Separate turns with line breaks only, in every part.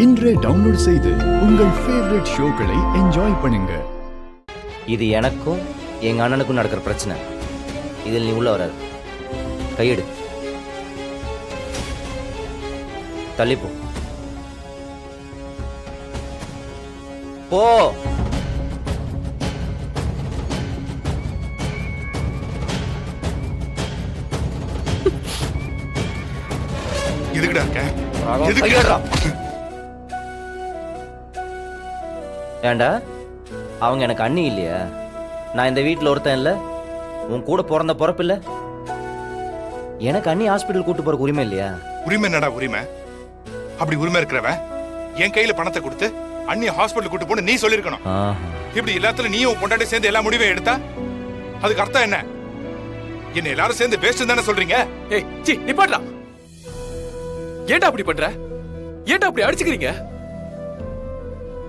இன்றே டவுன்லோட் செய்து உங்கள் ஃபேவரட் ஷோக்களை என்ஜாய் பண்ணுங்க.
இது எனக்கும் எங்க அண்ணனுக்கும் நடக்கிற பிரச்சனை. இதில் நீ உள்ள வராது. கையெடு. தள்ளிப்போ. போ.
எதுக்குடா இருக்க?
ஏண்டா அவங்க எனக்கு அண்ணி இல்லையா? நான் இந்த வீட்டில் ஒருத்தன் இல்லை? உன் கூட பிறந்த பிறப்பு இல்லை? எனக்கு அண்ணி ஹாஸ்பிட்டல் கூட்டு போற உரிமை இல்லையா?
உரிமை என்னடா உரிமை? அப்படி உரிமை இருக்கிறவன் என் கையில பணத்தை கொடுத்து அண்ணி ஹாஸ்பிட்டல் கூட்டு போன நீ சொல்லிருக்கணும். இப்படி எல்லாத்துல நீயும் பொண்டாட்டி சேர்ந்து எல்லா முடிவையும் எடுத்தா அதுக்கு அர்த்தம் என்ன? என்ன எல்லாரும் சேர்ந்து பேஸ்ட் தானே சொல்றீங்க?
ஏய் சி நிப்பாட்றா. ஏன்டா அப்படி பண்ற? ஏன்டா அப்படி அடிச்சுக்கிறீங்க?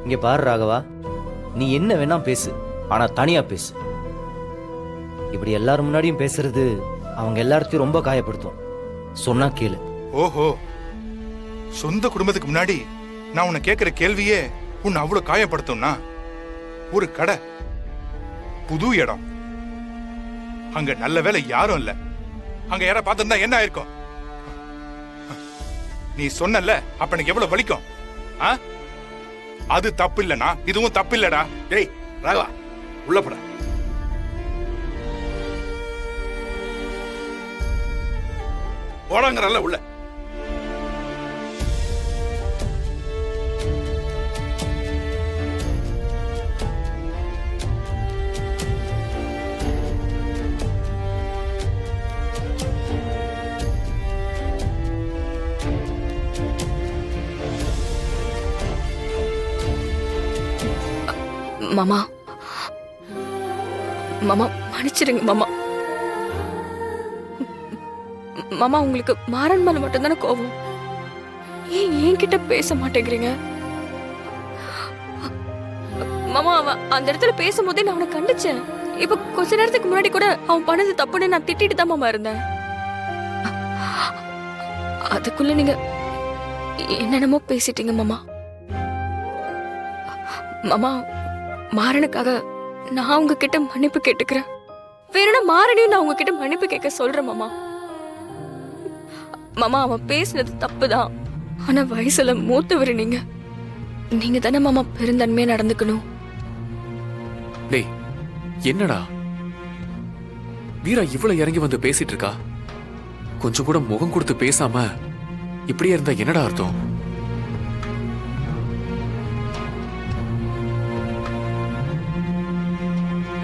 இங்க பாரு ராகவா, நீ என்ன வேணா பேசு, ஆனா தனியா பேசு. இப்படி எல்லாரும் முன்னாடியும் பேசுறது அவங்க எல்லாத்தையும் ரொம்ப காயப்படுத்தும். சொன்னா கேளு.
ஓஹோ, சொந்த குடும்பத்துக்கு முன்னாடி நான் உன்னை கேட்கிற கேள்வியே உன்னை அவ்வளவு காயப்படுத்தும்னா? ஒரு கடை, புது இடம், அங்க நல்ல வேலை யாரும் இல்ல, அங்க யாரா பார்த்திருந்தா என்ன ஆயிருக்கும்? நீ சொன்னல அப்ப எனக்கு எவ்வளவு வலிக்கும்? அது தப்பு இல்லனா இதுவும் தப்பு இல்லடா.
டேய் ராகவா, உள்ள போடா. போடாங்கறல்ல உள்ள.
மாமா, மாமா மன்னிச்சிருங்க மாமா. மாமா, உங்களுக்கு மாறன் மேல மட்டும்தானே கோபம்? ஏன் என்கிட்ட பேச மாட்டேங்கிறீங்க? மாமா, அவன் அந்த இடத்துல பேசும்போதே நான் அவனை கண்டிச்சேன். இப்ப கொஞ்ச நேரத்துக்கு முன்னாடி கூட அவன் பண்ணது தப்புன்னு நான் திட்டிட்டு தான் மாமா இருந்தேன். அதுக்குள்ள நீங்க என்னென்னமோ பேசிட்டீங்க மாமா. மாமா, மாறனுக்காக நான் உங்ககிட்ட மன்னிப்பு கேட்டுக்கிறேன். வேணும்னா மாறனையும் நான் உங்ககிட்ட மன்னிப்பு கேட்க சொல்றேன் மாமா. மாமா, அவன் பேசுனது தப்புதான், ஆனா வயசுல மூத்தவர் நீங்க. நீங்க தானே மாமா பெருந்தன்மையா நடந்துக்கணும்.
டேய் என்னடா வீரா இவ்வளவு இறங்கி வந்து பேசிட்டு இருக்கா? கொஞ்சம் கூட முகம் கொடுத்து பேசாம இப்படியே இருந்தா என்னடா அர்த்தம்?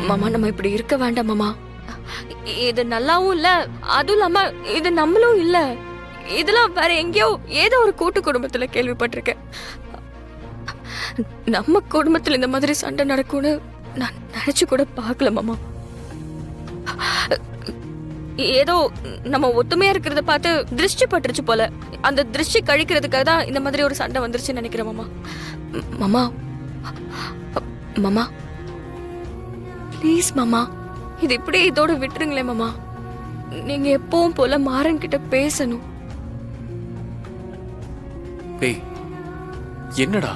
மாமா, நம்ம இப்படி இருக்க வேண்டாம் மாமா. இது நல்லாவும் இல்ல, அதுவும் இல்லாம இது நம்மளும் இல்ல. இதெல்லாம் வேற எங்கேயோ ஏதோ ஒரு கூட்டு குடும்பத்துல கேள்விப்பட்டிருக்கேன். நம்ம குடும்பத்துல இந்த மாதிரி சண்டை நடக்கும்னு நான் நினைச்சு கூட பார்க்கல மாமா. ஏதோ நம்ம ஒத்துமையா இருக்கிறத பார்த்து திருஷ்டி பட்டுருச்சு போல. அந்த திருஷ்டி கழிக்கிறதுக்காக தான் இந்த மாதிரி ஒரு சண்டை வந்துருச்சுன்னு நினைக்கிறேன் மாமா. மாமா, மாமா ப்ளீஸ் மாமா, இது இப்படியே இதோட விட்டுருங்களே மாமா. நீங்க எப்பவும் போல மாறன் கிட்ட பேசணும்.
டேய் என்னடா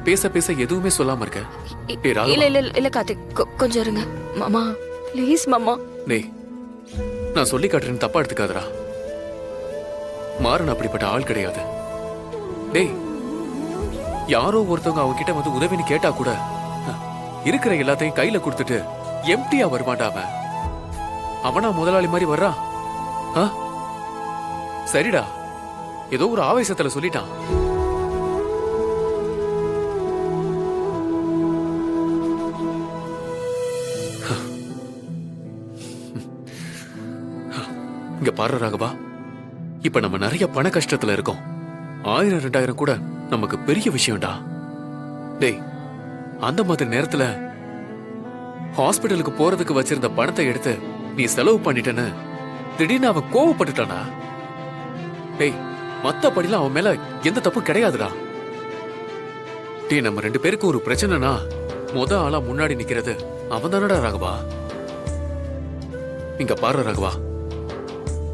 பேச பேச எதுவுமே சொல்லாம இருக்க?
இல்ல இல்ல இல்ல கார்த்திக், கொஞ்சம் இருங்க மாமா, ப்ளீஸ் மாமா.
டேய், நான் சொல்லி காட்டுறேன்னு தப்பா எடுத்துக்காதடா. மாறன் அப்படிப்பட்ட ஆள் கிடையாது. டேய், யாரோ ஒருத்தவங்க அவங்க கிட்ட வந்து உதவின்னு கேட்டா கூட இருக்கிற எல்லாத்தையும் கையில கொடுத்துட்டு எம்டியா வருமாட்டா அவன். அவனா முதலாளி மாதிரி வர்றான்? சரிடா, ஏதோ ஒரு ஆவேசத்துல சொல்லிட்டான். இங்க பாரு ராகவா, இப்ப நம்ம நிறைய பண கஷ்டத்துல இருக்கோம். 1000 2000 கூட நமக்கு பெரிய விஷயம்டா. டேய், அந்த மாதிரி நேரத்துல ஹாஸ்பிட்டலுக்கு போறதுக்கு வச்சிருந்த பணத்தை எடுத்து நீ செலவு பண்ணிட்டேன்னு திடீர்னு அவன் கோவப்பட்டுட்டானா? டேய், மத்தபடிலாம் அவன் மேல எந்த தப்பும் கிடையாதுடா. டேய், நம்ம 2 பேருக்கு ஒரு பிரச்சனைனா ஆளா முன்னாடி நிக்கிறது அவன் தானடா ராகவா. இங்க பாரு ராகவா,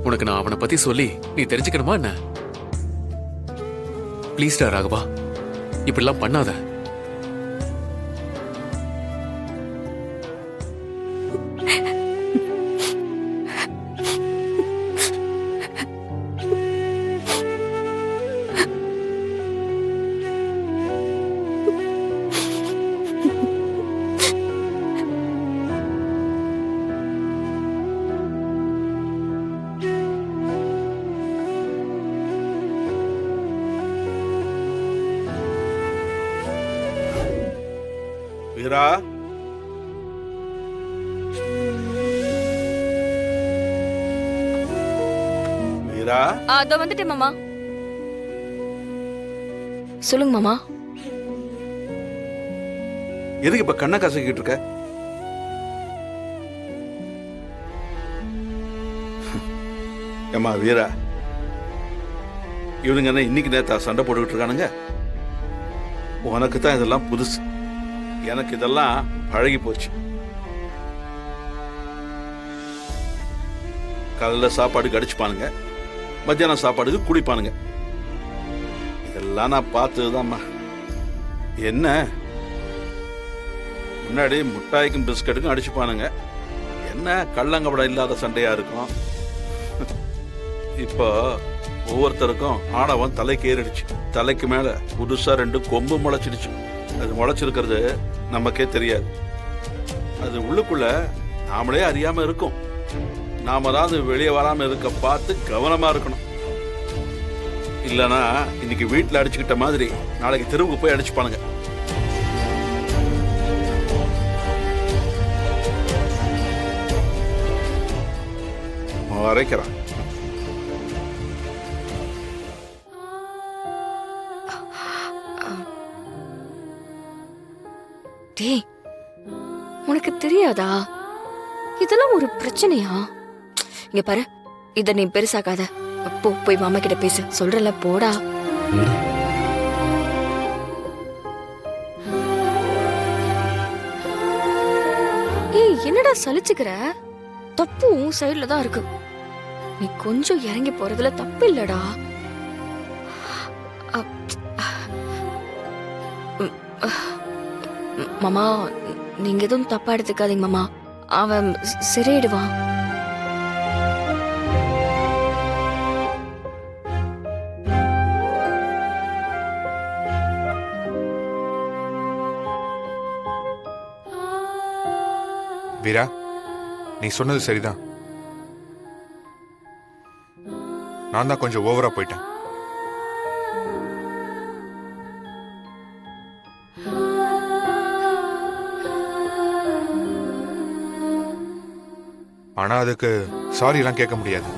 உனக்கு நான் அவனை பத்தி சொல்லி நீ தெரிஞ்சுக்கணுமா என்ன? ப்ளீஸ்டா ராகவா, இப்படிலாம் பண்ணாத.
வீரா, வீரா,
அதோ வந்துட்டேன் மாமா. சொல்லுங்க மாமா.
எதுக்கு இப்ப கண்ணை கசக்கிட்டு இருக்க? ஏமா வீரா, இவனுங்க என்ன இன்னைக்கு நேத்தா சண்டை போட்டுக்கிட்டு இருக்கானுங்க? உனக்கு தான் இதெல்லாம் புதுசு, எனக்கு இதெல்லாம் பழகி போச்சு. காலைல சாப்பாடுக்கு அடிச்சுப்பானுங்க, மத்தியானம் சாப்பாடுக்கு குடிப்பானுங்க. இதெல்லாம் நான் பார்த்ததுதான்மா. என்ன முன்னாடி முட்டாய்க்கும் பிஸ்கட்டுக்கும் அடிச்சுப்பானுங்க, என்ன கள்ளங்கபடம் இல்லாத சண்டையா இருக்கும். இப்போ ஒவ்வொருத்தருக்கும் ஆணவம் தலைக்கு ஏறிடுச்சு. தலைக்கு மேல புதுசா 2 கொம்பு முளைச்சிடுச்சு. அது முளைச்சிருக்கிறது நமக்கே தெரியாது. அது உள்ளுக்குள்ள நாமளே அறியாம இருக்கும். நாம தான் அது வெளியே வராம இருக்க பார்த்து கவனமா இருக்கணும். இல்லனா இன்னைக்கு வீட்டுல அடிச்சுக்கிட்ட மாதிரி நாளைக்கு தெருவுக்கு போய் அடிச்சுப்பானுங்க. வரைக்கிறான்.
டேய், உனக்கு தெரியாதா இதெல்லாம் ஒரு பிரச்சனையா? இங்க பாரு, இத நீ பெருசாக்காத. போ, போய் மாமா கிட்ட பேசு. சொல்றல, போடா. ஏய், என்னடா சலிச்சுக்கிற? தப்பு உன் சைடுல தான் இருக்கு. நீ கொஞ்சம் இறங்கி போறதுல தப்பு இல்லடா. மாமா, நீங்க எதுவும் தப்பா எடுத்துக்காதீங்க மாமா. அவன் சரியிடுவான்.
வீரா, நீ சொன்னது சரிதான். நான் தான் கொஞ்சம் ஓவரா போயிட்டேன். ஆனா அதுக்கு சாரி எல்லாம் கேட்க முடியாது.